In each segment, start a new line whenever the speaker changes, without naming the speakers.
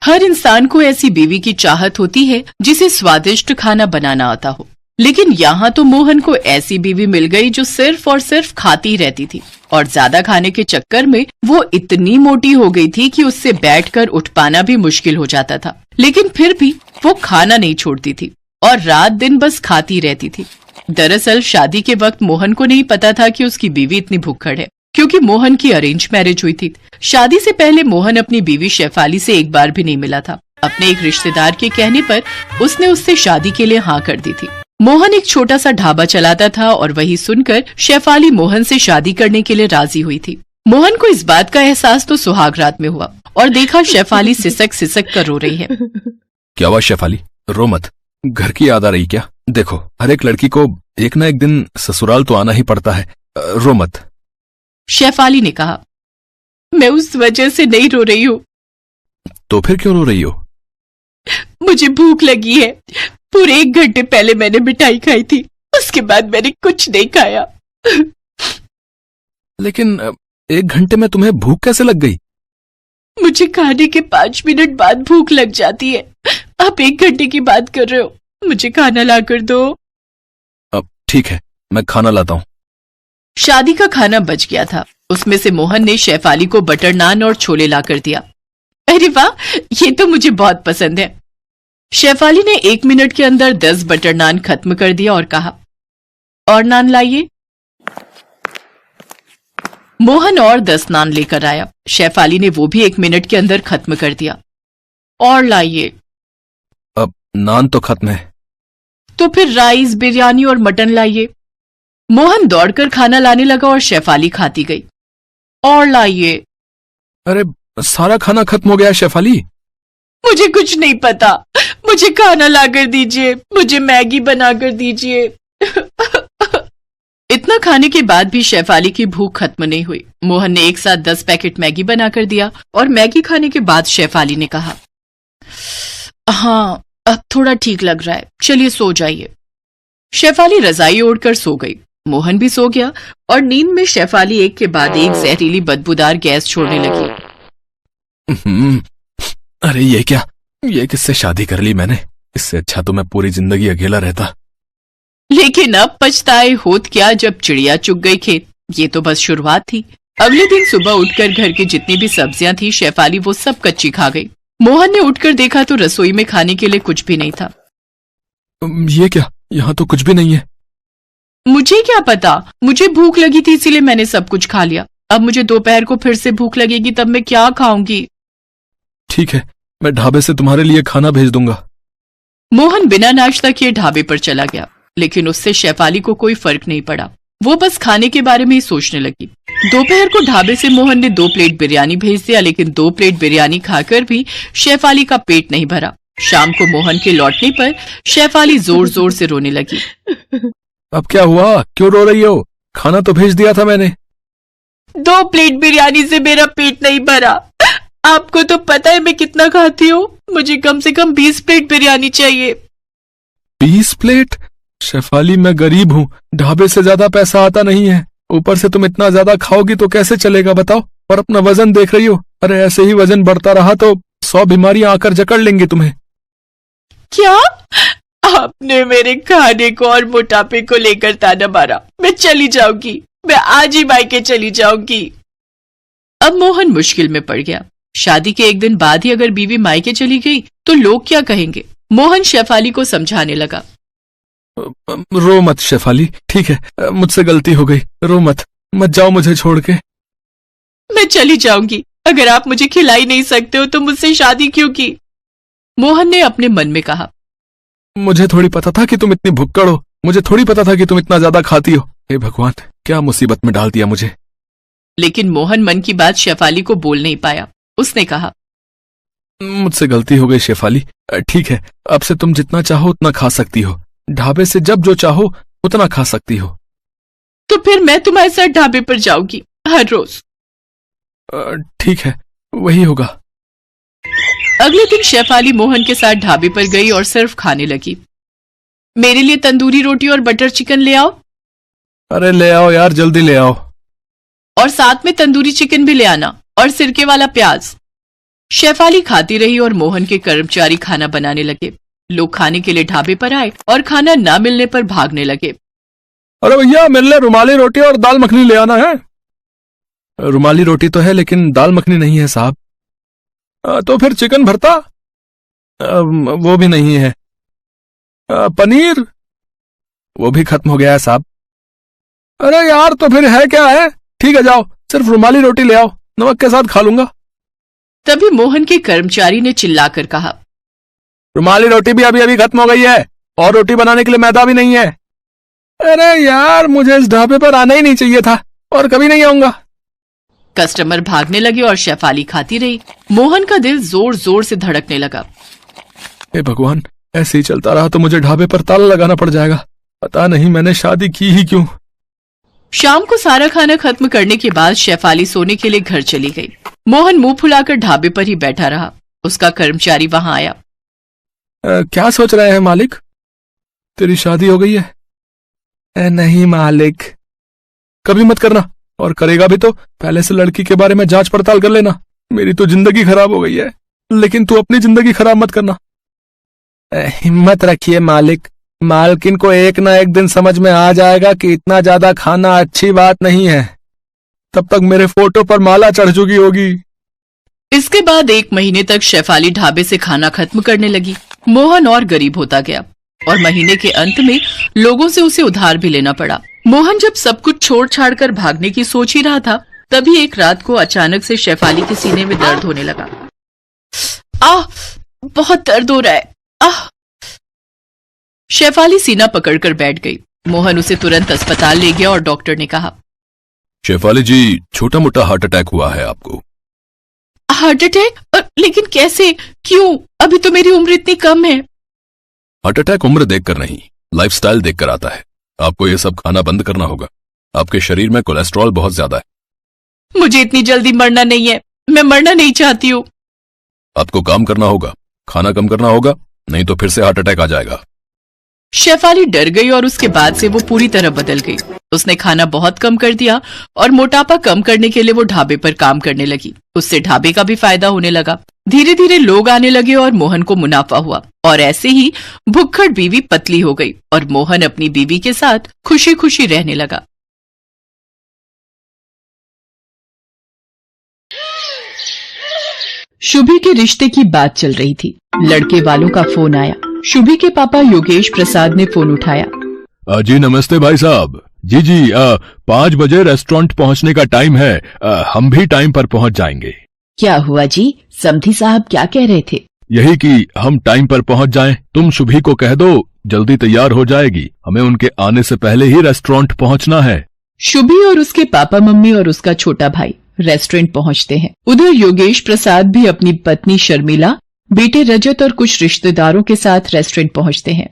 हर इंसान को ऐसी बीवी की चाहत होती है जिसे स्वादिष्ट खाना बनाना आता हो, लेकिन यहाँ तो मोहन को ऐसी बीवी मिल गई जो सिर्फ और सिर्फ खाती रहती थी और ज्यादा खाने के चक्कर में वो इतनी मोटी हो गई थी कि उससे बैठकर उठ पाना भी मुश्किल हो जाता था। लेकिन फिर भी वो खाना नहीं छोड़ती थी और रात दिन बस खाती रहती थी। दरअसल शादी के वक्त मोहन को नहीं पता था कि उसकी बीवी इतनी भुक्कड़ है, क्योंकि मोहन की अरेंज मैरिज हुई थी। शादी से पहले मोहन अपनी बीवी शेफाली से एक बार भी नहीं मिला था। अपने एक रिश्तेदार के कहने पर उसने उससे शादी के लिए हाँ कर दी थी। मोहन एक छोटा सा ढाबा चलाता था और वही सुनकर शेफाली मोहन से शादी करने के लिए राजी हुई थी। मोहन को इस बात का एहसास तो सुहाग रात में हुआ और देखा शेफाली सिसक सिसक कर रो रही है।
क्या हुआ शेफाली, रो मत, घर की याद आ रही क्या? देखो, हर एक लड़की को एक ना एक दिन ससुराल तो आना ही पड़ता है, रो मत।
शेफाली ने कहा, मैं उस वजह से नहीं रो रही हूँ।
तो फिर क्यों रो रही हो?
मुझे भूख लगी है। पूरे 1 घंटे पहले मैंने मिठाई खाई थी, उसके बाद मैंने कुछ नहीं खाया।
लेकिन 1 घंटे में तुम्हें भूख कैसे लग गई?
मुझे खाने के 5 मिनट बाद भूख लग जाती है। आप 1 घंटे की बात कर रहे हो, मुझे खाना ला कर दो।
अब ठीक है, मैं खाना लाता हूँ।
शादी का खाना बच गया था। उसमें से मोहन ने शेफाली को बटर नान और छोले ला कर दिया। अरे वाह, ये तो मुझे बहुत पसंद है। शेफाली ने 1 मिनट के अंदर 10 बटर नान खत्म कर दिया और कहा, और नान लाइए। मोहन और 10 नान लेकर आया। शेफाली ने वो भी 1 मिनट के अंदर खत्म कर दिया। और लाइए।
अब नान तो खत्म है।
तो फिर राइस, बिरयानी और मटन लाइए। मोहन दौड़कर खाना लाने लगा और शेफाली खाती गई। और लाइए।
अरे सारा खाना खत्म हो गया शेफाली।
मुझे कुछ नहीं पता, मुझे खाना लाकर दीजिए, मुझे मैगी बनाकर दीजिए। इतना खाने के बाद भी शेफाली की भूख खत्म नहीं हुई। मोहन ने एक साथ 10 पैकेट मैगी बनाकर दिया और मैगी खाने के बाद शेफाली ने कहा, हाँ अब थोड़ा ठीक लग रहा है, चलिए सो जाइए। शेफाली रजाई ओढ़कर सो गई। मोहन भी सो गया और नींद में शेफाली एक के बाद एक जहरीली बदबूदार गैस छोड़ने लगी।
अरे ये क्या, ये किससे शादी कर ली मैंने? इससे अच्छा तो मैं पूरी जिंदगी अकेला रहता।
लेकिन अब पछताए होत क्या जब चिड़िया चुग गई खेत। ये तो बस शुरुआत थी। अगले दिन सुबह उठकर घर की जितनी भी सब्जियां थी शेफाली वो सब कच्ची खा गई। मोहन ने उठकर देखा तो रसोई में खाने के लिए कुछ भी नहीं था।
ये क्या, यहाँ तो कुछ भी नहीं है।
मुझे क्या पता, मुझे भूख लगी थी इसीलिए मैंने सब कुछ खा लिया। अब मुझे दोपहर को फिर से भूख लगेगी, तब मैं क्या खाऊंगी?
ठीक है, मैं ढाबे से तुम्हारे लिए खाना भेज दूंगा।
मोहन बिना नाश्ता किए ढाबे पर चला गया, लेकिन उससे शेफाली को कोई फर्क नहीं पड़ा। वो बस खाने के बारे में ही सोचने लगी। दोपहर को ढाबे से मोहन ने 2 प्लेट बिरयानी भेज दिया, लेकिन 2 प्लेट बिरयानी खाकर भी शेफाली का पेट नहीं भरा। शाम को मोहन के लौटने पर शेफाली जोर जोर से रोने लगी।
अब क्या हुआ, क्यों रो रही हो? खाना तो भेज दिया था मैंने।
2 प्लेट बिरयानी से मेरा पेट नहीं भरा। आपको तो पता है मैं कितना खाती हूँ, मुझे कम से कम 20 प्लेट बिरयानी चाहिए।
20 प्लेट? शेफाली मैं गरीब हूँ, ढाबे से ज्यादा पैसा आता नहीं है। ऊपर से तुम इतना ज्यादा खाओगी तो कैसे चलेगा बताओ? और अपना वजन देख रही हो? अरे ऐसे ही वजन बढ़ता रहा तो 100 बीमारियां आकर जकड़ लेंगी तुम्हें।
क्या? आपने मेरे खाने को और मोटापे को लेकर ताना मारा। मैं चली जाऊंगी, मैं आज ही मायके चली जाऊंगी। अब मोहन मुश्किल में पड़ गया। शादी के 1 दिन बाद ही अगर बीवी मायके चली गई तो लोग क्या कहेंगे? मोहन शेफाली को समझाने लगा।
रो मत शेफाली, ठीक है, मुझसे गलती हो गई, रो मत, मत जाओ मुझे छोड़ के।
मैं चली जाऊंगी, अगर आप मुझे खिला ही नहीं सकते हो तो मुझसे शादी क्यों की? मोहन ने अपने मन में कहा।
मुझे थोड़ी पता था कि तुम इतनी भुक्कड़ हो, मुझे थोड़ी पता था कि तुम इतना ज्यादा खाती हो। हे भगवान, क्या मुसीबत में डाल दिया मुझे।
लेकिन मोहन मन की बात शेफाली को बोल नहीं पाया। उसने कहा,
मुझसे गलती हो गई शेफाली, ठीक है, अब से तुम जितना चाहो उतना खा सकती हो। ढाबे से जब जो चाहो उतना खा सकती हो।
तो फिर मैं तुम्हारे साथ ढाबे पर जाऊंगी हर रोज।
ठीक है, वही होगा।
अगले दिन शेफाली मोहन के साथ ढाबे पर गई और सिर्फ खाने लगी। मेरे लिए तंदूरी रोटी और बटर चिकन ले आओ।
अरे ले आओ यार, जल्दी ले आओ।
और साथ में तंदूरी चिकन भी ले आना और सिरके वाला प्याज। शेफाली खाती रही और मोहन के कर्मचारी खाना बनाने लगे। लोग खाने के लिए ढाबे पर आए और खाना ना मिलने पर भागने लगे।
अरे भैया, मेरे लिए रुमाली रोटी और दाल मखनी ले आना है। रुमाली रोटी तो है लेकिन दाल मखनी नहीं है साहब। तो फिर चिकन भरता? वो भी नहीं है। पनीर? वो भी खत्म हो गया है साहब। अरे यार, तो फिर है क्या है? ठीक है, जाओ, सिर्फ रुमाली रोटी ले आओ, नमक के साथ खा लूंगा।
तभी मोहन के कर्मचारी ने चिल्लाकर कहा,
रुमाली रोटी भी अभी अभी खत्म हो गई है और रोटी बनाने के लिए मैदा भी नहीं है। अरे यार, मुझे इस ढाबे पर आना ही नहीं चाहिए था और कभी नहीं आऊंगा।
कस्टमर भागने लगे और शेफाली खाती रही। मोहन का दिल जोर जोर से धड़कने लगा।
हे भगवान, ऐसे ही चलता रहा तो मुझे ढाबे पर ताला लगाना पड़ जाएगा। पता नहीं मैंने शादी की ही क्यों।
शाम को सारा खाना खत्म करने के बाद शेफाली सोने के लिए घर चली गई। मोहन मुंह फुलाकर ढाबे पर ही बैठा रहा। उसका कर्मचारी वहां आया।
क्या सोच रहे हैं मालिक? तेरी शादी हो गई है? नहीं मालिक। कभी मत करना, और करेगा भी तो पहले से लड़की के बारे में जांच पड़ताल कर लेना। मेरी तो जिंदगी खराब हो गई है, लेकिन तू अपनी जिंदगी खराब मत करना। हिम्मत रखिए मालिक, मालकिन को एक ना एक दिन समझ में आ जाएगा कि इतना ज्यादा खाना अच्छी बात नहीं है। तब तक मेरे फोटो पर माला चढ़ चुकी होगी।
इसके बाद 1 महीने तक शेफाली ढाबे से खाना खत्म करने लगी। मोहन और गरीब होता गया और महीने के अंत में लोगों से उसे उधार भी लेना पड़ा। मोहन जब सब कुछ छोड़ छाड़ कर भागने की सोच ही रहा था, तभी एक रात को अचानक से शेफाली के सीने में दर्द होने लगा। बहुत दर्द हो रहा है। शेफाली सीना पकड़कर बैठ गई। मोहन उसे तुरंत अस्पताल ले गया और डॉक्टर ने कहा,
शेफाली जी, छोटा मोटा हार्ट अटैक हुआ है आपको।
Heart attack? लेकिन कैसे? क्यों? अभी तो मेरी उम्र इतनी कम है।
हार्ट अटैक उम्र देखकर नहीं, लाइफस्टाइल देखकर आता है। आपको ये सब खाना बंद करना होगा। आपके शरीर में कोलेस्ट्रॉल बहुत ज्यादा है।
मुझे इतनी जल्दी मरना नहीं है, मैं मरना नहीं चाहती हूँ।
आपको काम करना होगा, खाना कम करना होगा, नहीं तो फिर से हार्ट अटैक आ जाएगा।
शेफाली डर गई और उसके बाद से वो पूरी तरह बदल गई। उसने खाना बहुत कम कर दिया और मोटापा कम करने के लिए वो ढाबे पर काम करने लगी। उससे ढाबे का भी फायदा होने लगा। धीरे धीरे लोग आने लगे और मोहन को मुनाफा हुआ और ऐसे ही भुक्खड़ बीवी पतली हो गई और मोहन अपनी बीवी के साथ खुशी खुशी रहने लगा। शुभी के रिश्ते की बात चल रही थी। लड़के वालों का फोन आया। शुभी के पापा योगेश प्रसाद ने फोन उठाया।
जी नमस्ते भाई साहब। जी 5 बजे रेस्टोरेंट पहुंचने का टाइम है। हम भी टाइम पर पहुंच जाएंगे।
क्या हुआ जी? समधी साहब क्या कह रहे थे?
यही कि हम टाइम पर पहुंच जाएं। तुम शुभी को कह दो, जल्दी तैयार हो जाएगी। हमें उनके आने से पहले ही रेस्टोरेंट पहुंचना है।
शुभी और उसके पापा मम्मी और उसका छोटा भाई रेस्टोरेंट पहुंचते हैं। उधर योगेश प्रसाद भी अपनी पत्नी शर्मिला, बेटे रजत और कुछ रिश्तेदारों के साथ रेस्टोरेंट पहुंचते हैं।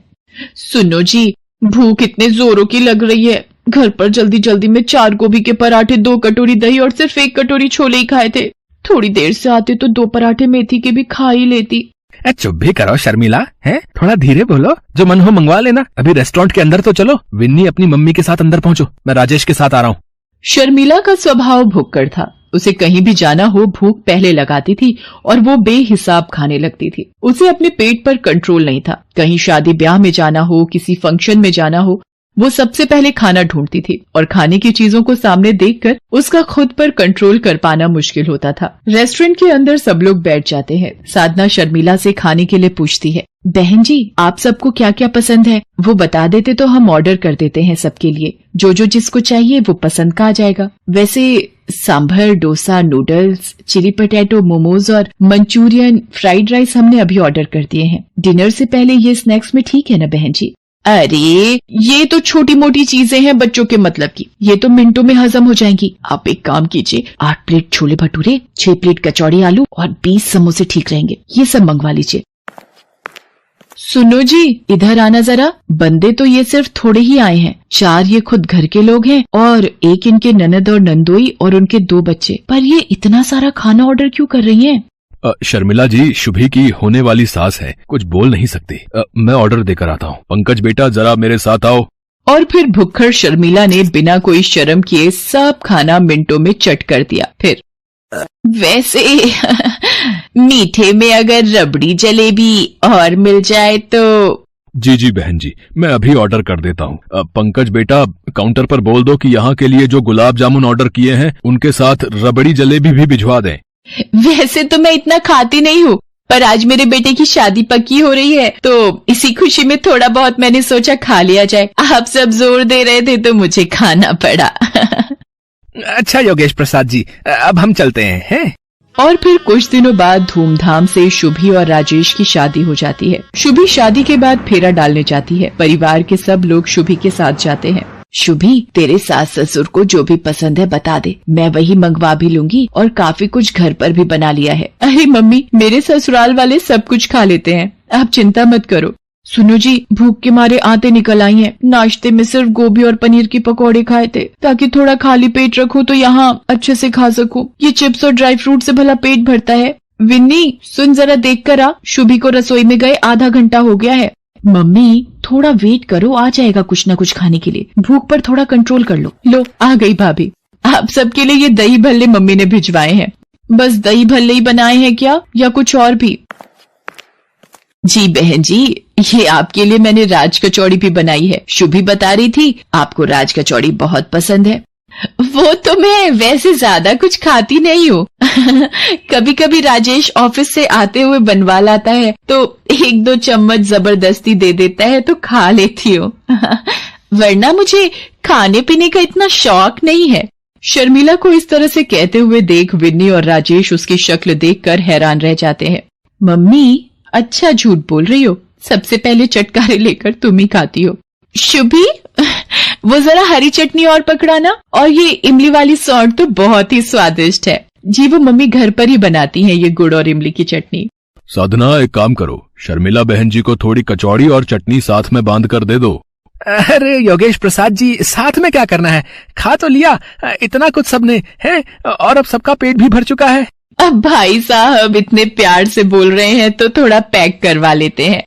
सुनो जी, भूख इतने जोरों की लग रही है। घर पर जल्दी जल्दी में 4 गोभी के पराठे, 2 कटोरी दही और सिर्फ 1 कटोरी छोले ही खाए थे। थोड़ी देर से आते तो 2 पराठे मेथी के भी खा ही लेती।
चुप भी करो शर्मिला, है थोड़ा धीरे बोलो। जो मन हो मंगवा लेना। अभी रेस्टोरेंट के अंदर तो चलो। विन्नी अपनी मम्मी के साथ अंदर पहुंचो, मैं राजेश के साथ आ रहा हूँ।
शर्मिला का स्वभाव भुक्कड़ था। उसे कहीं भी जाना हो भूख पहले लगाती थी और वो बेहिसाब खाने लगती थी। उसे अपने पेट पर कंट्रोल नहीं था। कहीं शादी ब्याह में जाना हो, किसी फंक्शन में जाना हो, वो सबसे पहले खाना ढूंढती थी और खाने की चीजों को सामने देखकर उसका खुद पर कंट्रोल कर पाना मुश्किल होता था। रेस्टोरेंट के अंदर सब लोग बैठ जाते हैं। साधना शर्मिला से खाने के लिए पूछती है, बहन जी आप सबको क्या क्या पसंद है वो बता देते तो हम ऑर्डर कर देते हैं सबके लिए। जो जो जिसको चाहिए वो पसंद का आ जाएगा। वैसे sambar, dosa, noodles, chilli potato, momos और मंचूरियन, फ्राइड राइस हमने अभी ऑर्डर कर दिए हैं। डिनर से पहले ये स्नैक्स में ठीक है ना बहन जी? अरे ये तो छोटी मोटी चीजें हैं बच्चों के मतलब की, ये तो मिनटों में हजम हो जाएंगी। आप एक काम कीजिए, 8 प्लेट छोले भटूरे, 6 प्लेट कचौड़ी आलू और 20 समोसे ठीक रहेंगे। ये सब मंगवा लीजिए। सुनो जी, इधर आना जरा। बंदे तो ये सिर्फ थोड़े ही आए हैं। 4 ये खुद घर के लोग हैं और 1 इनके ननद और नंदोई और उनके 2 बच्चे। पर ये इतना सारा खाना ऑर्डर क्यों कर रही हैं?
शर्मिला जी शुभी की होने वाली सास है, कुछ बोल नहीं सकती। मैं ऑर्डर देकर आता हूँ। पंकज बेटा जरा मेरे साथ आओ।
और फिर भुक्खड़ शर्मिला ने बिना कोई शर्म किए सब खाना मिनटों में चट कर दिया। फिर वैसे मीठे में अगर रबड़ी जलेबी और मिल जाए तो।
जी जी बहन जी, मैं अभी ऑर्डर कर देता हूँ। पंकज बेटा, काउंटर पर बोल दो कि यहाँ के लिए जो गुलाब जामुन ऑर्डर किए हैं उनके साथ रबड़ी जलेबी भी भिजवा दें।
वैसे तो मैं इतना खाती नहीं हूँ, पर आज मेरे बेटे की शादी पक्की हो रही है तो इसी खुशी में थोड़ा बहुत मैंने सोचा खा लिया जाए। आप सब जोर दे रहे थे तो मुझे खाना पड़ा।
अच्छा योगेश प्रसाद जी, अब हम चलते हैं।
और फिर कुछ दिनों बाद धूमधाम से शुभी और राजेश की शादी हो जाती है। शुभी शादी के बाद फेरा डालने जाती है। परिवार के सब लोग शुभी के साथ जाते हैं। शुभी, तेरे सास ससुर को जो भी पसंद है बता दे, मैं वही मंगवा भी लूंगी और काफी कुछ घर पर भी बना लिया है। अरे मम्मी, मेरे ससुराल वाले सब कुछ खा लेते हैं, आप चिंता मत करो। सुनो जी, भूख के मारे आते निकल आई हैं। नाश्ते में सिर्फ गोभी और पनीर की पकौड़े खाए थे ताकि थोड़ा खाली पेट रखूं तो यहाँ अच्छे से खा सकूं। ये चिप्स और ड्राई फ्रूट से भला पेट भरता है? विन्नी, सुन जरा देख कर आ, शुभी को रसोई में गए आधा घंटा हो गया है। मम्मी थोड़ा वेट करो, आ जाएगा कुछ न कुछ खाने के लिए, भूख पर थोड़ा कंट्रोल कर लो। लो आ गई भाभी। आप सबके लिए ये दही भल्ले मम्मी ने भिजवाए हैं। बस दही भल्ले ही बनाए हैं क्या या कुछ और भी? जी बहन जी, ये आपके लिए मैंने राज कचौड़ी भी बनाई है। शुभी बता रही थी आपको राज कचौड़ी बहुत पसंद है। वो तो मैं वैसे ज्यादा कुछ खाती नहीं हूँ। कभी कभी राजेश ऑफिस से आते हुए बनवा लाता है तो 1-2 चम्मच जबरदस्ती दे देता है तो खा लेती हूँ। वरना मुझे खाने पीने का इतना शौक नहीं है। शर्मिला को इस तरह से कहते हुए देख विन्नी और राजेश उसकी शक्ल देखकर हैरान रह जाते हैं। मम्मी अच्छा झूठ बोल रही हो, सबसे पहले चटकारे लेकर तुम ही खाती हो। शुभी, वो जरा हरी चटनी और पकड़ाना, और ये इमली वाली सौंठ तो बहुत ही स्वादिष्ट है। जी वो मम्मी घर पर ही बनाती हैं ये गुड़ और इमली की चटनी।
साधना, एक काम करो, शर्मिला बहन जी को थोड़ी कचौड़ी और चटनी साथ में बांध कर दे दो।
अरे योगेश प्रसाद जी, साथ में क्या करना है, खा तो लिया, इतना कुछ सबने है और अब सबका पेट भी भर चुका है।
अब भाई साहब इतने प्यार से बोल रहे हैं तो थोड़ा पैक करवा लेते हैं।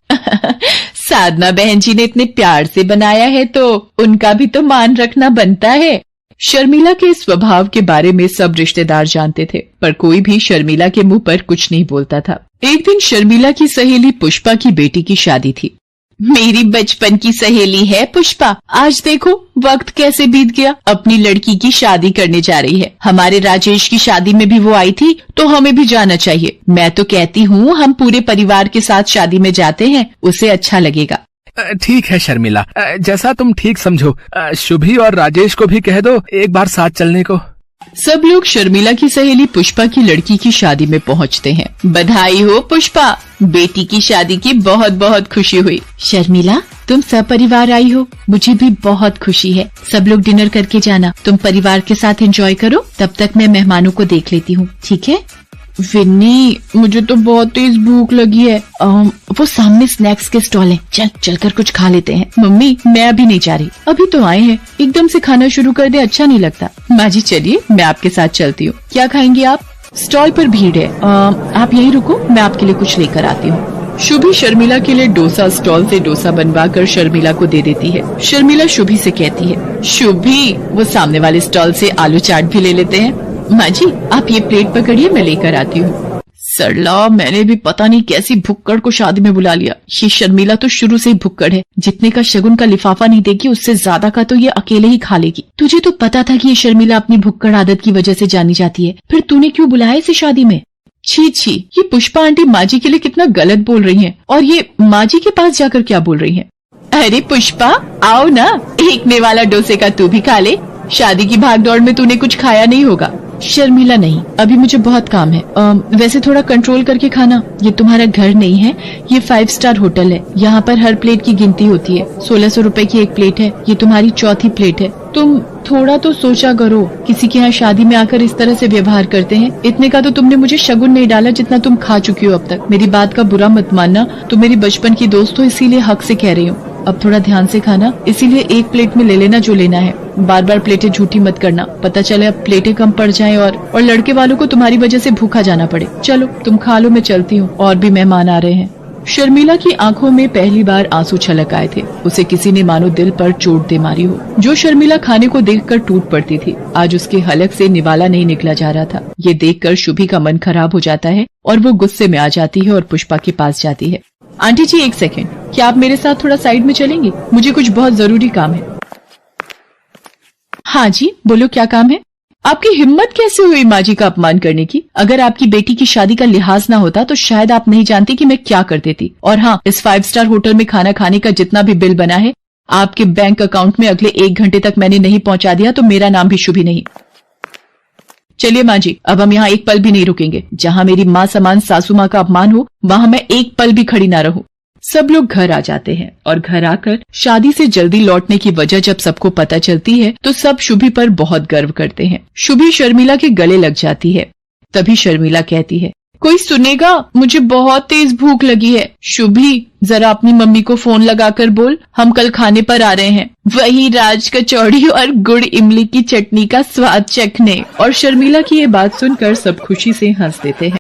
साधना बहन जी ने इतने प्यार से बनाया है तो उनका भी तो मान रखना बनता है। शर्मिला के स्वभाव के बारे में सब रिश्तेदार जानते थे, पर कोई भी शर्मिला के मुंह पर कुछ नहीं बोलता था। एक दिन शर्मिला की सहेली पुष्पा की बेटी की शादी थी। मेरी बचपन की सहेली है पुष्पा, आज देखो वक्त कैसे बीत गया, अपनी लड़की की शादी करने जा रही है। हमारे राजेश की शादी में भी वो आई थी तो हमें भी जाना चाहिए। मैं तो कहती हूँ हम पूरे परिवार के साथ शादी में जाते हैं, उसे अच्छा लगेगा।
ठीक है शर्मिला, जैसा तुम ठीक समझो। शुभी और राजेश को भी कह दो एक बार साथ चलने को।
सब लोग शर्मिला की सहेली पुष्पा की लड़की की शादी में पहुंचते हैं। बधाई हो पुष्पा, बेटी की शादी की बहुत बहुत खुशी हुई। शर्मिला, तुम सब परिवार आई हो, मुझे भी बहुत खुशी है। सब लोग डिनर करके जाना, तुम परिवार के साथ एंजॉय करो, तब तक मैं मेहमानों को देख लेती हूँ, ठीक है? विन्नी, मुझे तो बहुत तेज भूख लगी है। वो सामने स्नैक्स के स्टॉल है, चलकर कुछ खा लेते हैं। मम्मी, मैं अभी नहीं जा रही, अभी तो आए हैं, एकदम से खाना शुरू कर दे अच्छा नहीं लगता। माँ जी चलिए, मैं आपके साथ चलती हूँ। क्या खाएंगे आप? स्टॉल पर भीड़ है, आप यहीं रुको, मैं आपके लिए कुछ लेकर आती हूँ। शुभी शर्मिला के लिए डोसा स्टॉल से डोसा बनवाकर शर्मिला को दे देती है। शर्मिला शुभी से कहती है, शुभी वो सामने वाले स्टॉल से आलू चाट भी ले लेते हैं। माँ जी आप ये प्लेट पकड़िए, मैं लेकर आती हूँ। सरला, मैंने भी पता नहीं कैसी भुक्कड़ को शादी में बुला लिया। ये शर्मिला तो शुरू से ही भुक्कड़ है, जितने का शगुन का लिफाफा नहीं देगी उससे ज्यादा का तो ये अकेले ही खा लेगी। तुझे तो पता था कि ये शर्मिला अपनी भुक्कड़ आदत की वजह से जानी जाती है, फिर तूने क्यों बुलाया इसे शादी में? छी छी, ये पुष्पा आंटी माँ जी के लिए कितना गलत बोल रही है, और ये माँ जी के पास जाकर क्या बोल रही है। अरे पुष्पा, आओ ना, एक ने वाला डोसे का तू भी खा ले, शादी की भागदौड़ में तूने कुछ खाया नहीं होगा। शर्मिला, नहीं, अभी मुझे बहुत काम है। वैसे थोड़ा कंट्रोल करके खाना, ये तुम्हारा घर नहीं है, ये 5 स्टार होटल है। यहाँ पर हर प्लेट की गिनती होती है। 1600 रुपए की एक प्लेट है, ये तुम्हारी चौथी प्लेट है। तुम थोड़ा तो सोचा करो, किसी के यहाँ शादी में आकर इस तरह से व्यवहार करते हैं। इतने का तो तुमने मुझे शगुन नहीं डाला जितना तुम खा चुकी हो अब तक। मेरी बात का बुरा मत मानना, तुम मेरी बचपन की दोस्त हो, इसीलिए हक से कह रही हूँ। अब थोड़ा ध्यान से खाना, इसीलिए एक प्लेट में ले लेना जो लेना है। बार बार प्लेटें झूठी मत करना, पता चले अब प्लेटें कम पड़ जाएं और लड़के वालों को तुम्हारी वजह से भूखा जाना पड़े। चलो तुम खा लो, मैं चलती हूँ, और भी मेहमान आ रहे हैं। शर्मिला की आंखों में पहली बार आंसू छलक आए थे। उसे किसी ने मानो दिल पर चोट दे मारी हो। जो शर्मिला खाने को देखकर टूट पड़ती थी, आज उसके हलक से निवाला नहीं निकला जा रहा था। ये देखकर शुभी का मन खराब हो जाता है और वो गुस्से में आ जाती है और पुष्पा के पास जाती है। आंटी जी, एक सेकेंड, क्या आप मेरे साथ थोड़ा साइड में चलेंगे? मुझे कुछ बहुत जरूरी काम है। हाँ जी, बोलो, क्या काम है? आपकी हिम्मत कैसे हुई माँ जी का अपमान करने की? अगर आपकी बेटी की शादी का लिहाज ना होता तो शायद आप नहीं जानती कि मैं क्या कर देती। और हाँ, इस 5 स्टार होटल में खाना खाने का जितना भी बिल बना है आपके बैंक अकाउंट में अगले 1 घंटे तक मैंने नहीं पहुंचा दिया तो मेरा नाम भी शुभी नहीं। चलिए माँ जी, अब हम यहाँ एक पल भी नहीं रुकेंगे। जहाँ मेरी माँ समान सासू माँ का अपमान हो वहाँ मैं एक पल भी खड़ी ना रहूं। सब लोग घर आ जाते हैं और घर आकर शादी से जल्दी लौटने की वजह जब सबको पता चलती है तो सब शुभी पर बहुत गर्व करते हैं। शुभी शर्मिला के गले लग जाती है। तभी शर्मिला कहती है, कोई सुनेगा? मुझे बहुत तेज भूख लगी है। शुभी, जरा अपनी मम्मी को फोन लगाकर बोल, हम कल खाने पर आ रहे हैं, वही राज कचौड़ी और गुड़ इमली की चटनी का स्वाद चखने। और शर्मिला की ये बात सुनकर सब खुशी से हंस देते हैं।